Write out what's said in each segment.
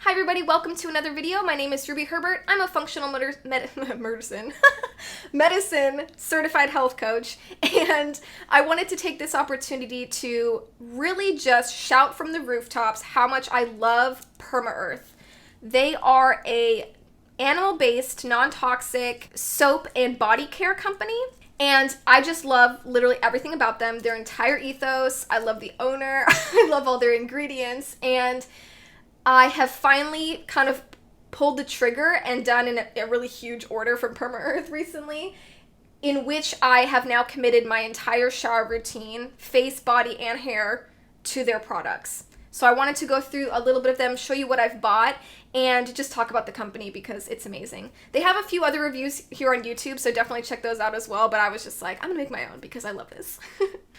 Hi everybody, welcome to another video. My name is Ruby Herbert. I'm a functional medicine certified health coach, and I wanted to take this opportunity to really just shout from the rooftops how much I love Perma Earth. They are a animal-based, non-toxic soap and body care company. And I just love literally everything about them, their entire ethos. I love the owner. I love all their ingredients. And I have finally kind of pulled the trigger and done a really huge order from Perma Earth recently, in which I have now committed my entire shower routine, face, body, and hair, to their products. So I wanted to go through a little bit of them, show you what I've bought, and just talk about the company because it's amazing. They have a few other reviews here on YouTube, so definitely check those out as well, but I was just like, I'm gonna make my own because I love this.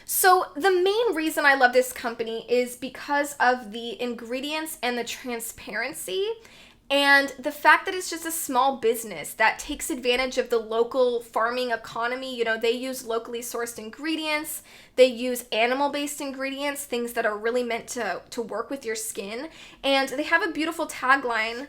So the main reason I love this company is because of the ingredients and the transparency and the fact that it's just a small business that takes advantage of the local farming economy. You know, they use locally sourced ingredients, they use animal-based ingredients, things that are really meant to work with your skin, and they have a beautiful tagline,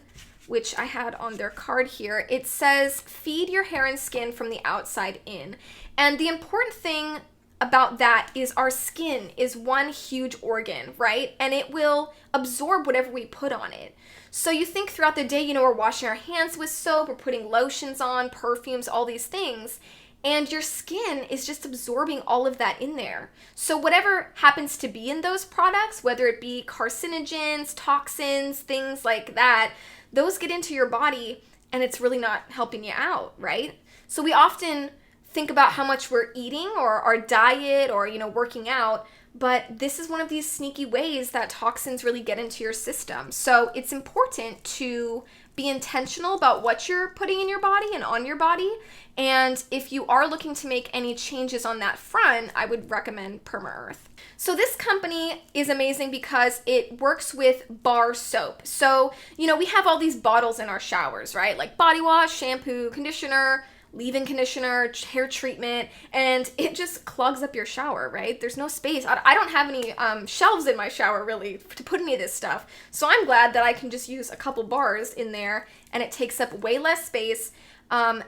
which I had on their card here. It says, "Feed your hair and skin from the outside in." And the important thing about that is our skin is one huge organ, right? And it will absorb whatever we put on it. So you think throughout the day, you know, we're washing our hands with soap, we're putting lotions on, perfumes, all these things, and your skin is just absorbing all of that in there. So whatever happens to be in those products, whether it be carcinogens, toxins, things like that, those get into your body and it's really not helping you out, right? So we often think about how much we're eating or our diet or, you know, working out, but this is one of these sneaky ways that toxins really get into your system. So it's important to be intentional about what you're putting in your body and on your body. And if you are looking to make any changes on that front, I would recommend Perma Earth. So this company is amazing because it works with bar soap. So, you know, we have all these bottles in our showers, right? Like body wash, shampoo, conditioner, leave-in conditioner, hair treatment, and it just clogs up your shower, right? There's no space. I don't have any shelves in my shower, really, to put any of this stuff. So I'm glad that I can just use a couple bars in there, and it takes up way less space.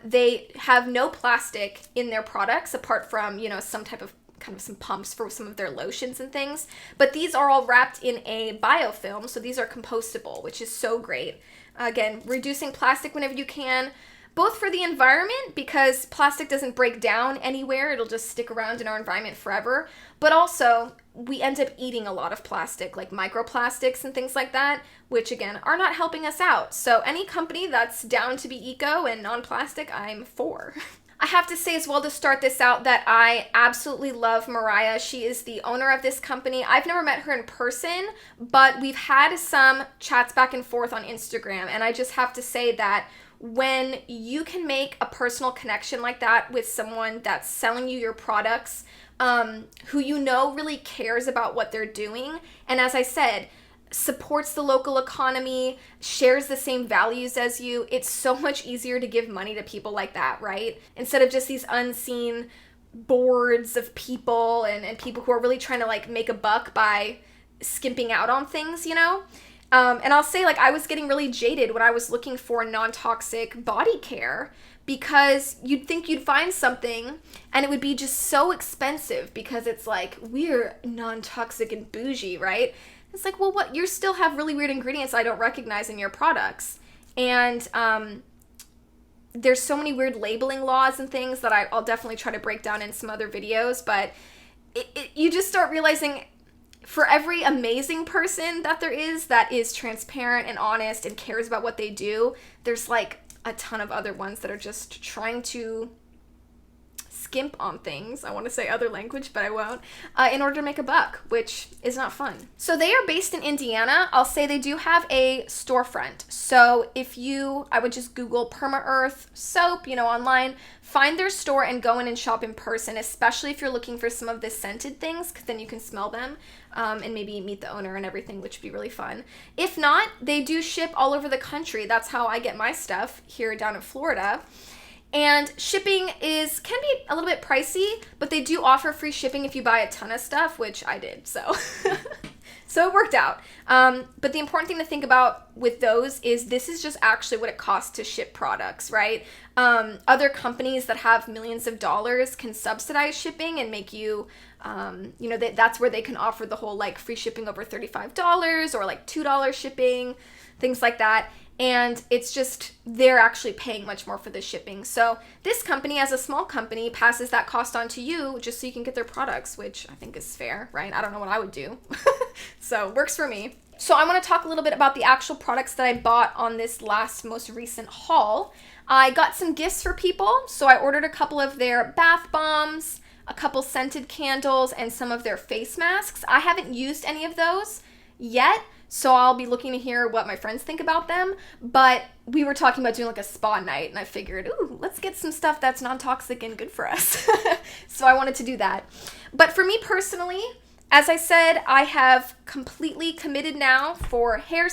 They have no plastic in their products, apart from, you know, some type of kind of some pumps for some of their lotions and things. But these are all wrapped in a biofilm, so these are compostable, which is so great. Again, reducing plastic whenever you can, both for the environment, because plastic doesn't break down anywhere, it'll just stick around in our environment forever, but also we end up eating a lot of plastic, like microplastics and things like that, which again are not helping us out. So any company that's down to be eco and non-plastic, I'm for. I have to say as well to start this out that I absolutely love Mariah. She is the owner of this company. I've never met her in person, but we've had some chats back and forth on Instagram, and I just have to say that when you can make a personal connection like that with someone that's selling you your products, who you know really cares about what they're doing, and as I said, supports the local economy, shares the same values as you, it's so much easier to give money to people like that, right? Instead of just these unseen boards of people and people who are really trying to like make a buck by skimping out on things, you know? And I'll say, like, I was getting really jaded when I was looking for non-toxic body care because you'd think you'd find something and it would be just so expensive because it's like, we're non-toxic and bougie, right? It's like, well, what? You still have really weird ingredients I don't recognize in your products. And there's so many weird labeling laws and things that I'll definitely try to break down in some other videos, but you just start realizing for every amazing person that is transparent and honest and cares about what they do, there's like a ton of other ones that are just trying to skimp on things. I want to say other language, but I won't, in order to make a buck, which is not fun. So they are based in Indiana. I'll say they do have a storefront. So I would just Google Perma Earth soap, you know, online, find their store and go in and shop in person, especially if you're looking for some of the scented things, because then you can smell them and maybe meet the owner and everything, which would be really fun. If not, they do ship all over the country. That's how I get my stuff here down in Florida. And shipping can be a little bit pricey, but they do offer free shipping if you buy a ton of stuff, which I did, so So it worked out. But the important thing to think about with those is this is just actually what it costs to ship products, right? Other companies that have millions of dollars can subsidize shipping and make you, that's where they can offer the whole like free shipping over $35 or like $2 shipping, things like that. And it's just, they're actually paying much more for the shipping. So this company, as a small company, passes that cost on to you just so you can get their products, which I think is fair, right? I don't know what I would do. So works for me. So I want to talk a little bit about the actual products that I bought on this most recent haul. I got some gifts for people. So I ordered a couple of their bath bombs, a couple scented candles, and some of their face masks. I haven't used any of those yet, so I'll be looking to hear what my friends think about them. But we were talking about doing like a spa night, and I figured, ooh, let's get some stuff that's non-toxic and good for us. So I wanted to do that. But for me personally, as I said, I have completely committed now for hair,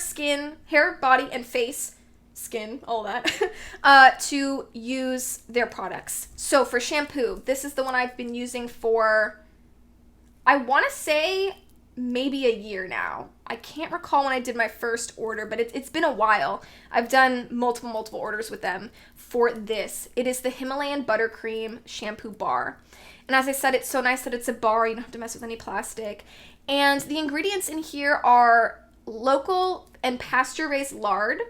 body, and face, skin, all that, to use their products. So for shampoo, this is the one I've been using for, I want to say, maybe a year now. I can't recall when I did my first order, but it's been a while. I've done multiple orders with them for this. It is the Himalayan Buttercream Shampoo Bar. And as I said, it's so nice that it's a bar. You don't have to mess with any plastic. And the ingredients in here are local and pasture-raised lard,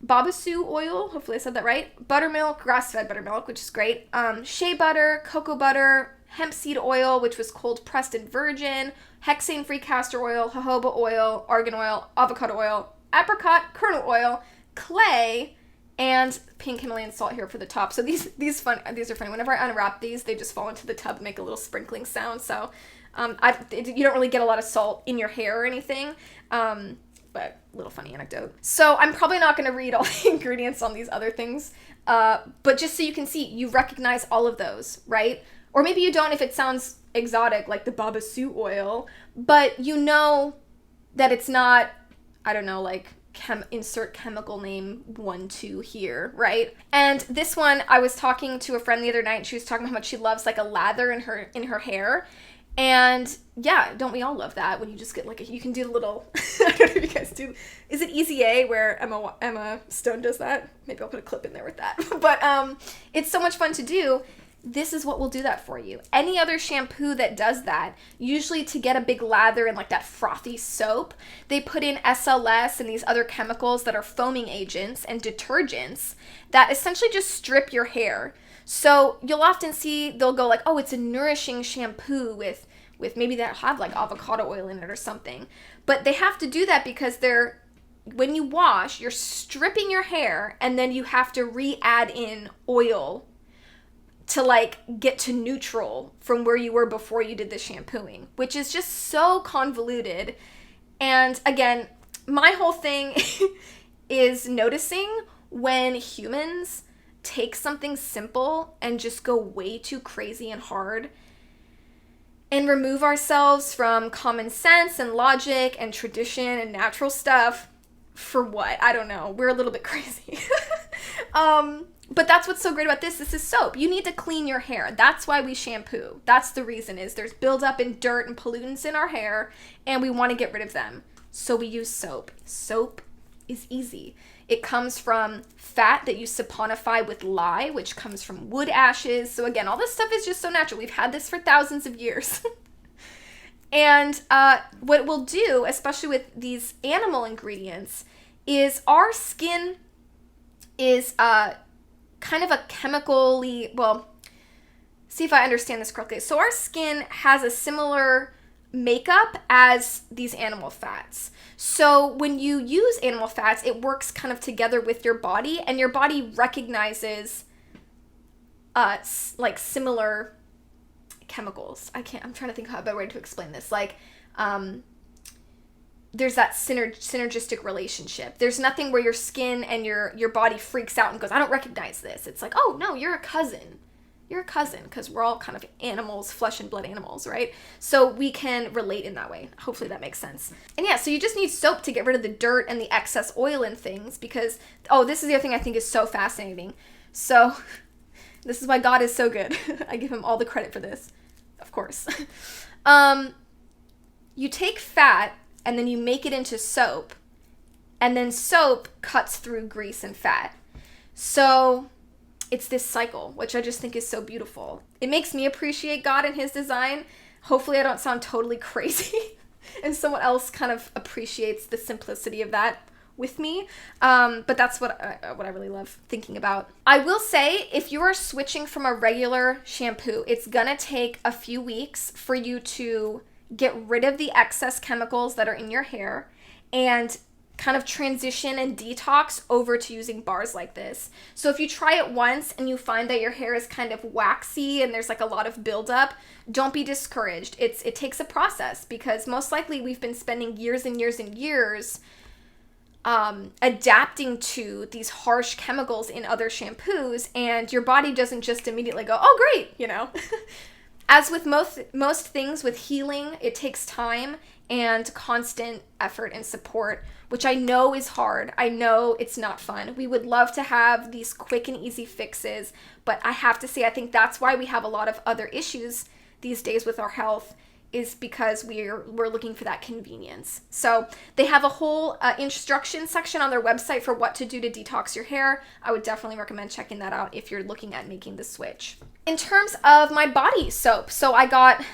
babassu oil, hopefully I said that right, buttermilk, grass-fed buttermilk, which is great, shea butter, cocoa butter, hemp seed oil, which was cold pressed and virgin, hexane-free castor oil, jojoba oil, argan oil, avocado oil, apricot kernel oil, clay, and pink Himalayan salt here for the top. So these are funny. Whenever I unwrap these, they just fall into the tub and make a little sprinkling sound. So you don't really get a lot of salt in your hair or anything. But little funny anecdote. So I'm probably not going to read all the ingredients on these other things, but just so you can see, you recognize all of those, right? Or maybe you don't if it sounds exotic, like the babassu oil, but you know that it's not, I don't know, like insert chemical name 1, 2 here, right? And this one, I was talking to a friend the other night, and she was talking about how much she loves like a lather in her hair. And yeah, don't we all love that when you just get like you can do the little, I don't know if you guys do, is it Easy A where Emma Stone does that? Maybe I'll put a clip in there with that. But it's so much fun to do. This is what will do that for you. Any other shampoo that does that, usually to get a big lather and like that frothy soap, they put in SLS and these other chemicals that are foaming agents and detergents that essentially just strip your hair. So you'll often see they'll go like, oh, it's a nourishing shampoo with maybe that have like avocado oil in it or something. But they have to do that because when you wash, you're stripping your hair and then you have to re-add in oil to like get to neutral from where you were before you did the shampooing, which is just so convoluted. And again, my whole thing is noticing when humans take something simple and just go way too crazy and hard and remove ourselves from common sense and logic and tradition and natural stuff for what? I don't know. We're a little bit crazy. But that's what's so great about this. This is soap. You need to clean your hair. That's why we shampoo. That's the reason, is there's buildup and dirt and pollutants in our hair, and we want to get rid of them. So we use soap. Soap is easy. It comes from fat that you saponify with lye, which comes from wood ashes. So again, all this stuff is just so natural. We've had this for thousands of years. And what it will do, especially with these animal ingredients, is our skin is kind of a chemically, well, see if I understand this correctly. So our skin has a similar makeup as these animal fats. So when you use animal fats, it works kind of together with your body, and your body recognizes like similar chemicals. I'm trying to think how a better way to explain this. Like, there's that synergistic relationship. There's nothing where your skin and your body freaks out and goes, I don't recognize this. It's like, oh no, you're a cousin. You're a cousin, because we're all kind of animals, flesh and blood animals, right? So we can relate in that way. Hopefully that makes sense. And yeah, so you just need soap to get rid of the dirt and the excess oil and things, because, oh, this is the other thing I think is so fascinating. So this is why God is so good. I give him all the credit for this, of course. You take fat. and then you make it into soap, and then soap cuts through grease and fat. So it's this cycle, which I just think is so beautiful. It makes me appreciate God and his design. Hopefully I don't sound totally crazy and someone else kind of appreciates the simplicity of that with me. But that's what I really love thinking about. I will say, if you are switching from a regular shampoo, it's gonna take a few weeks for you to get rid of the excess chemicals that are in your hair and kind of transition and detox over to using bars like this. So if you try it once and you find that your hair is kind of waxy and there's like a lot of buildup, don't be discouraged. It takes a process, because most likely we've been spending years and years and years adapting to these harsh chemicals in other shampoos, and your body doesn't just immediately go, oh great, you know. As with most things with healing, it takes time and constant effort and support, which I know is hard. I know it's not fun. We would love to have these quick and easy fixes, but I have to say, I think that's why we have a lot of other issues these days with our health, is because we're looking for that convenience. So they have a whole instruction section on their website for what to do to detox your hair. I would definitely recommend checking that out if you're looking at making the switch. In terms of my body soap, so I got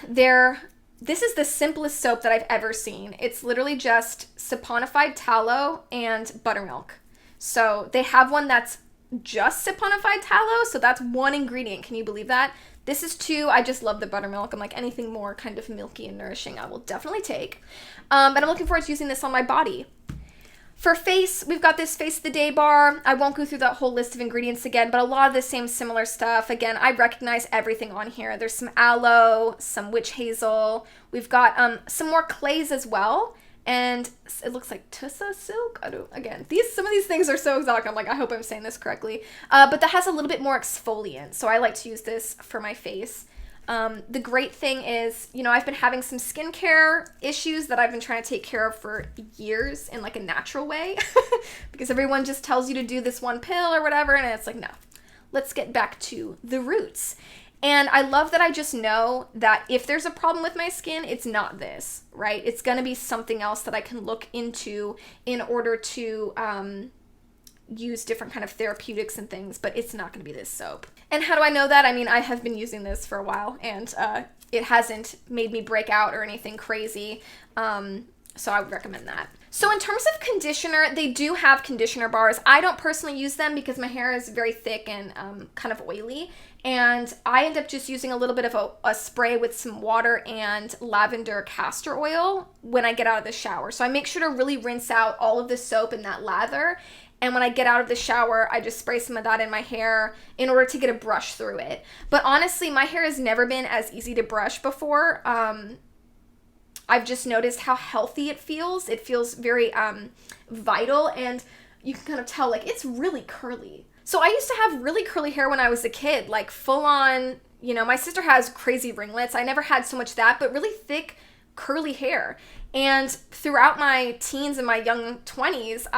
this is the simplest soap that I've ever seen. It's literally just saponified tallow and buttermilk. So they have one that's just saponified tallow, so that's one ingredient. Can you believe that? This is two. I just love the buttermilk. I'm like, anything more kind of milky and nourishing, I will definitely take. But I'm looking forward to using this on my body. For face, we've got this Face of the Day bar. I won't go through that whole list of ingredients again, but a lot of the same similar stuff. Again, I recognize everything on here. There's some aloe, some witch hazel. We've got some more clays as well. And it looks like Tussa silk. Some of these things are so exotic. I'm like, I hope I'm saying this correctly. But that has a little bit more exfoliant. So I like to use this for my face. The great thing is, you know, I've been having some skincare issues that I've been trying to take care of for years in like a natural way because everyone just tells you to do this one pill or whatever. And it's like, no, let's get back to the roots. And I love that I just know that if there's a problem with my skin, it's not this, right? It's going to be something else that I can look into in order to use different kind of therapeutics and things, but it's not going to be this soap. And how do I know that? I mean, I have been using this for a while, and it hasn't made me break out or anything crazy, so I would recommend that. So in terms of conditioner, they do have conditioner bars. I don't personally use them because my hair is very thick and kind of oily, and I end up just using a little bit of a spray with some water and lavender castor oil when I get out of the shower. So I make sure to really rinse out all of the soap and that lather, and when I get out of the shower, I just spray some of that in my hair in order to get a brush through it. But honestly, my hair has never been as easy to brush before. I've just noticed how healthy it feels. It feels very vital, and you can kind of tell, like, it's really curly. So I used to have really curly hair when I was a kid, like full on, you know, my sister has crazy ringlets. I never had so much that, but really thick, curly hair. And throughout my teens and my young 20s,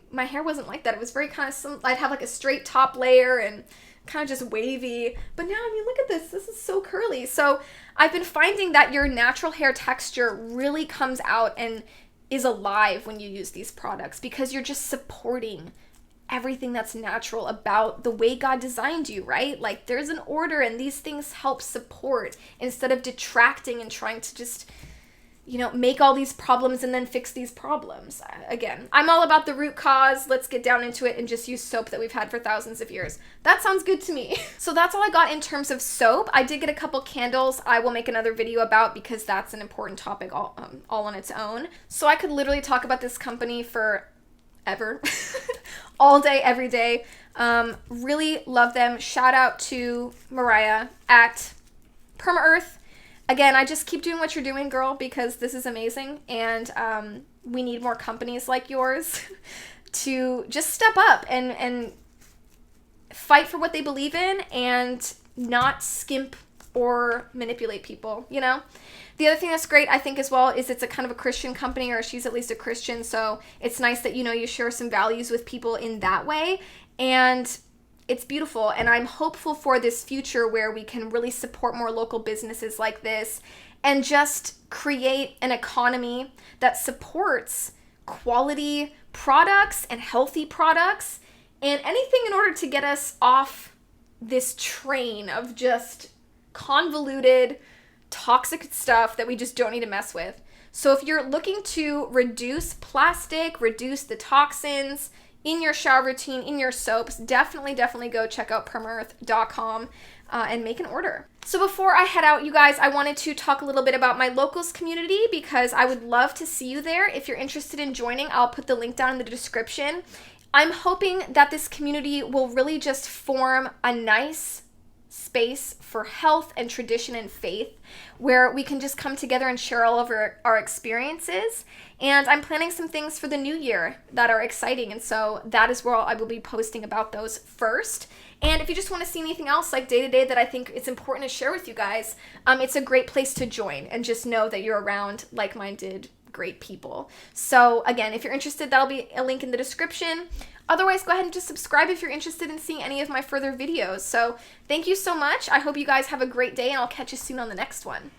my hair wasn't like that. It was very kind of, I'd have like a straight top layer and kind of just wavy. But now, I mean, look at this. This is so curly. So I've been finding that your natural hair texture really comes out and is alive when you use these products, because you're just supporting everything that's natural about the way God designed you, right? Like, there's an order, and these things help support instead of detracting and trying to just, you know, make all these problems and then fix these problems. Again, I'm all about the root cause. Let's get down into it and just use soap that we've had for thousands of years. That sounds good to me. So that's all I got in terms of soap. I did get a couple candles I will make another video about, because that's an important topic all on its own. So I could literally talk about this company for ever. All day, every day. Really love them. Shout out to Mariah at Perma Earth. Again, I just keep doing what you're doing, girl, because this is amazing, and we need more companies like yours to just step up and fight for what they believe in and not skimp or manipulate people, you know? The other thing that's great, I think, as well, is it's a kind of a Christian company, or she's at least a Christian, so it's nice that, you know, you share some values with people in that way, and it's beautiful, and I'm hopeful for this future where we can really support more local businesses like this and just create an economy that supports quality products and healthy products and anything in order to get us off this train of just convoluted, toxic stuff that we just don't need to mess with. So if you're looking to reduce plastic, reduce the toxins in your shower routine, in your soaps, definitely go check out permaearth.com and make an order. So before I head out, you guys, I wanted to talk a little bit about my locals community because I would love to see you there. If you're interested in joining, I'll put the link down in the description. I'm hoping that this community will really just form a nice space for health and tradition and faith where we can just come together and share all of our experiences. And I'm planning some things for the new year that are exciting, and so that is where I will be posting about those first. And if you just want to see anything else like day to day that I think it's important to share with you guys, it's a great place to join and just know that you're around like-minded great people. So again, if you're interested, that'll be a link in the description. Otherwise, go ahead and just subscribe if you're interested in seeing any of my further videos. So thank you so much. I hope you guys have a great day, and I'll catch you soon on the next one.